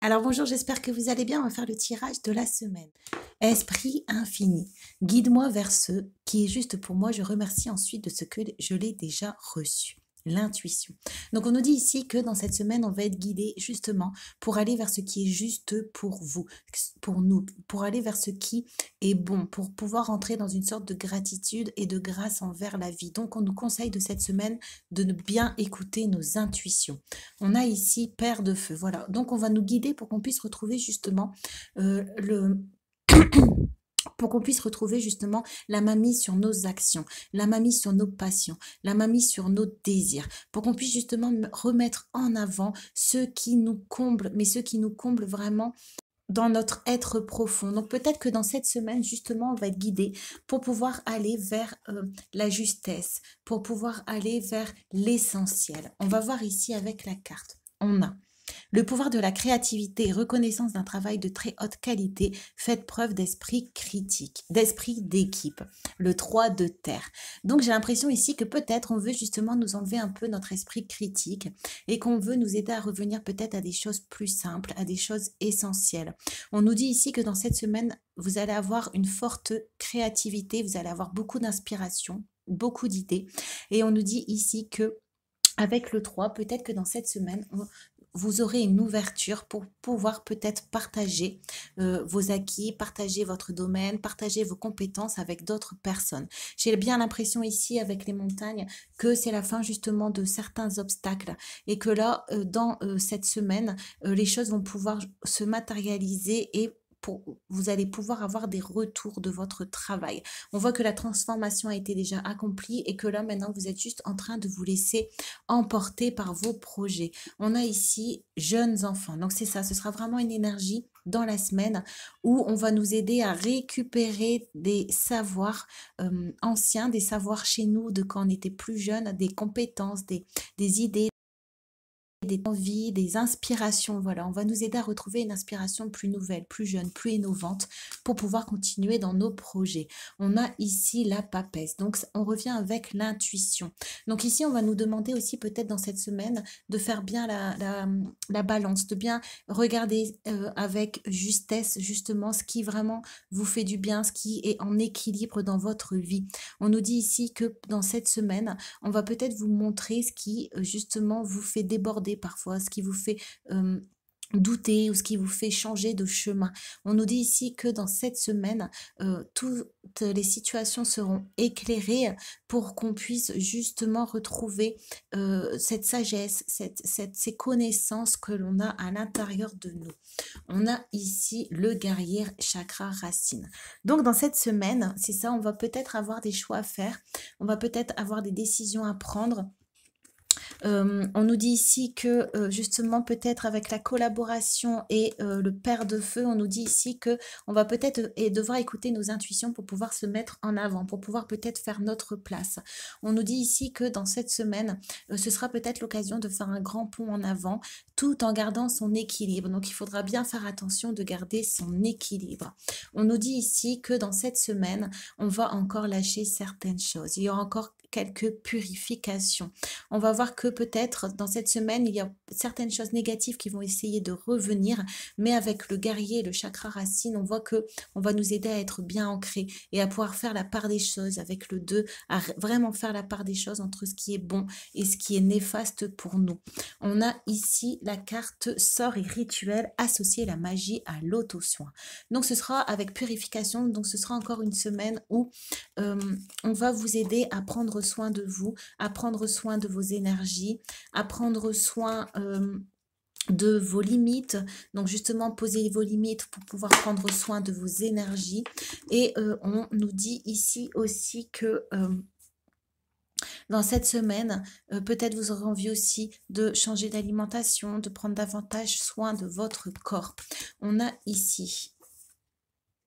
Alors bonjour, j'espère que vous allez bien. On va faire le tirage de la semaine. Esprit infini, guide-moi vers ce qui est juste pour moi. Je remercie ensuite de ce que je l'ai déjà reçu. L'intuition. Donc on nous dit ici que dans cette semaine, on va être guidé justement pour aller vers ce qui est juste pour vous, pour nous, pour aller vers ce qui est bon, pour pouvoir entrer dans une sorte de gratitude et de grâce envers la vie. Donc on nous conseille de cette semaine de bien écouter nos intuitions. On a ici Père de feu, voilà. Donc on va nous guider pour qu'on puisse retrouver justement le pour qu'on puisse retrouver justement la mamie sur nos actions, la mamie sur nos passions, la mamie sur nos désirs, pour qu'on puisse justement remettre en avant ce qui nous comble, mais ce qui nous comble vraiment dans notre être profond. Donc peut-être que dans cette semaine, justement, on va être guidé pour pouvoir aller vers la justesse, pour pouvoir aller vers l'essentiel. On va voir ici avec la carte. On a le pouvoir de la créativité et reconnaissance d'un travail de très haute qualité, faites preuve d'esprit critique, d'esprit d'équipe. Le 3 de terre. Donc j'ai l'impression ici que peut-être on veut justement nous enlever un peu notre esprit critique et qu'on veut nous aider à revenir peut-être à des choses plus simples, à des choses essentielles. On nous dit ici que dans cette semaine, vous allez avoir une forte créativité, vous allez avoir beaucoup d'inspiration, beaucoup d'idées. Et on nous dit ici que avec le 3, peut-être que dans cette semaine, vous aurez une ouverture pour pouvoir peut-être partager vos acquis, partager votre domaine, partager vos compétences avec d'autres personnes. J'ai bien l'impression ici avec les montagnes que c'est la fin justement de certains obstacles et que là, dans cette semaine, les choses vont pouvoir se matérialiser et vous allez pouvoir avoir des retours de votre travail. On voit que la transformation a été déjà accomplie et que là maintenant vous êtes juste en train de vous laisser emporter par vos projets. On a ici jeunes enfants. Donc c'est ça, ce sera vraiment une énergie dans la semaine où on va nous aider à récupérer des savoirs anciens, des savoirs chez nous de quand on était plus jeune, des compétences, des idées, des envies, des inspirations. Voilà, on va nous aider à retrouver une inspiration plus nouvelle, plus jeune, plus innovante pour pouvoir continuer dans nos projets. On a ici la papesse. Donc, on revient avec l'intuition. Donc, ici, on va nous demander aussi peut-être dans cette semaine de faire bien la balance, de bien regarder avec justesse justement ce qui vraiment vous fait du bien, ce qui est en équilibre dans votre vie. On nous dit ici que dans cette semaine, on va peut-être vous montrer ce qui justement vous fait déborder parfois, ce qui vous fait douter ou ce qui vous fait changer de chemin. On nous dit ici que dans cette semaine, toutes les situations seront éclairées pour qu'on puisse justement retrouver cette sagesse, ces connaissances que l'on a à l'intérieur de nous. On a ici le guerrier chakra racine. Donc dans cette semaine, c'est ça, on va peut-être avoir des choix à faire, on va peut-être avoir des décisions à prendre. On nous dit ici que justement peut-être avec la collaboration et le père de feu, on nous dit ici que on va peut-être devoir écouter nos intuitions pour pouvoir se mettre en avant, pour pouvoir peut-être faire notre place. On nous dit ici que dans cette semaine, ce sera peut-être l'occasion de faire un grand pont en avant tout en gardant son équilibre. Donc il faudra bien faire attention de garder son équilibre. On nous dit ici que dans cette semaine, on va encore lâcher certaines choses. Il y aura encore quelques purifications. On va voir que peut-être dans cette semaine, il y a certaines choses négatives qui vont essayer de revenir, mais avec le guerrier, le chakra racine, on voit que on va nous aider à être bien ancrés et à pouvoir faire la part des choses avec le 2, à vraiment faire la part des choses entre ce qui est bon et ce qui est néfaste pour nous. On a ici la carte sort et rituel associé la magie à l'auto-soin. Donc ce sera avec purification, donc ce sera encore une semaine où on va vous aider à prendre soin de vous, à prendre soin de vos énergies, à prendre soin de vos limites. Donc justement, posez vos limites pour pouvoir prendre soin de vos énergies. Et on nous dit ici aussi que dans cette semaine, peut-être vous aurez envie aussi de changer d'alimentation, de prendre davantage soin de votre corps. On a ici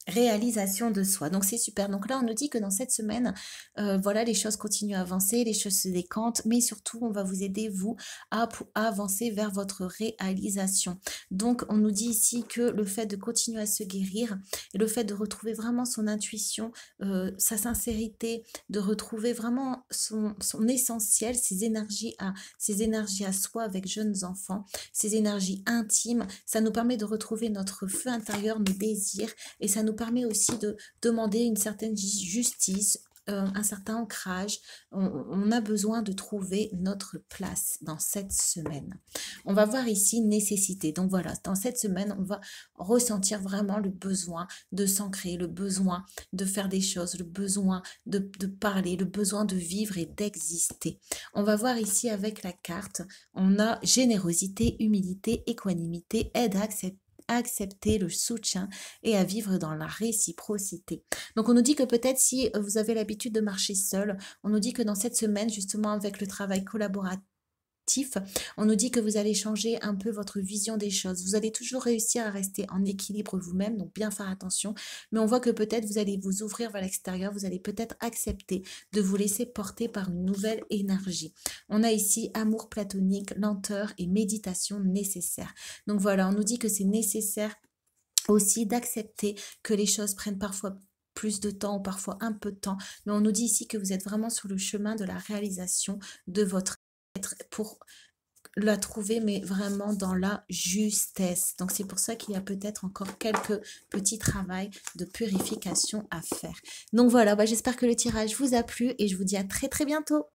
réalisation de soi. Donc c'est super. Donc là, on nous dit que dans cette semaine, voilà, les choses continuent à avancer, les choses se décantent, mais surtout, on va vous aider, vous, à avancer vers votre réalisation. Donc, on nous dit ici que le fait de continuer à se guérir et le fait de retrouver vraiment son intuition, sa sincérité, de retrouver vraiment son essentiel, ses énergies à soi avec jeunes enfants, ses énergies intimes, ça nous permet de retrouver notre feu intérieur, nos désirs, et ça nous permet aussi de demander une certaine justice, un certain ancrage. On a besoin de trouver notre place dans cette semaine. On va voir ici nécessité. Donc voilà, dans cette semaine, on va ressentir vraiment le besoin de s'ancrer, le besoin de faire des choses, le besoin de parler, le besoin de vivre et d'exister. On va voir ici avec la carte, on a générosité, humilité, équanimité, aide à accepter le soutien et à vivre dans la réciprocité. Donc on nous dit que peut-être si vous avez l'habitude de marcher seul, on nous dit que dans cette semaine, justement avec le travail collaboratif, on nous dit que vous allez changer un peu votre vision des choses. Vous allez toujours réussir à rester en équilibre vous-même, donc bien faire attention. Mais on voit que peut-être vous allez vous ouvrir vers l'extérieur, vous allez peut-être accepter de vous laisser porter par une nouvelle énergie. On a ici amour platonique, lenteur et méditation nécessaire. Donc voilà, on nous dit que c'est nécessaire aussi d'accepter que les choses prennent parfois plus de temps ou parfois un peu de temps. Mais on nous dit ici que vous êtes vraiment sur le chemin de la réalisation de votre être pour la trouver, mais vraiment dans la justesse. Donc c'est pour ça qu'il y a peut-être encore quelques petits travaux de purification à faire. Donc voilà, j'espère que le tirage vous a plu et je vous dis à très très bientôt.